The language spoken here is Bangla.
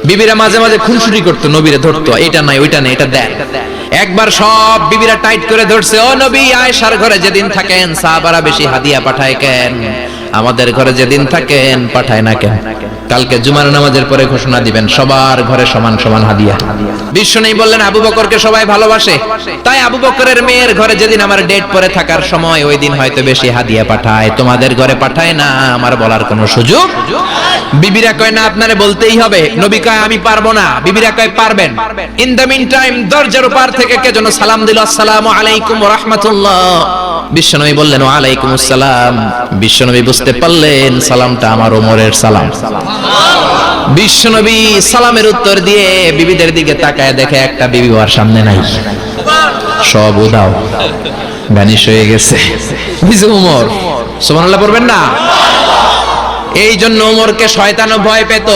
বিবিরা মাঝে মাঝে খুনসুটি করতো, নবীরে ধরতো, এটা নাই ওইটা নাই, এটা দেন। একবার সব বিবিরা টাইট করে ধরছে, ও নবী, আয়েশার ঘরে যেদিন থাকেন সাহাবারা বেশি হাদিয়া পাঠায় কেন? আমাদের ঘরে যেদিন থাকেন পাঠায় না কেন? কালকে জুমার নামাজের পরে ঘোষণা দিবেন সবার ঘরে সমান সমান হাদিয়া। বিশ্বনবী বললেন আবু বকরকে সবাই ভালোবাসে, তাই আবু বকরের মেয়ের ঘরে যেদিন আমার ডেট পরে থাকার সময় ওই দিন হয়তো বেশি হাদিয়া পাঠায়, তোমাদের ঘরে পাঠায় না। আমার বলার কোনো সুযোগ? বিবিরা কয় না, আপনারে বলতেই হবে। নবী কয় আমি পারবো না, বিবিরা কয় পারবেন। ইন দ্য মিন টাইম দরজার পার থেকে কে যেন সালাম দিল, আসসালামু আলাইকুম ওয়া রাহমাতুল্লাহ। বিশ্বনবী বললেন ওয়া আলাইকুম আসসালাম। বিশ্বনবী বুঝতে পারলেন সালামটা আমার ওমরের সালাম। বিশ্বনবী সালামের উত্তর দিয়ে বিবিদের দিকে তাকায় দেখে একটা বিবি ওর সামনে নাই, সব উদাও, ভ্যানিশ হয়ে গেছে। ওমর সুবহানাল্লাহ পড়বেন না? এই জন্য ওমরকে শয়তানও ভয় পেত।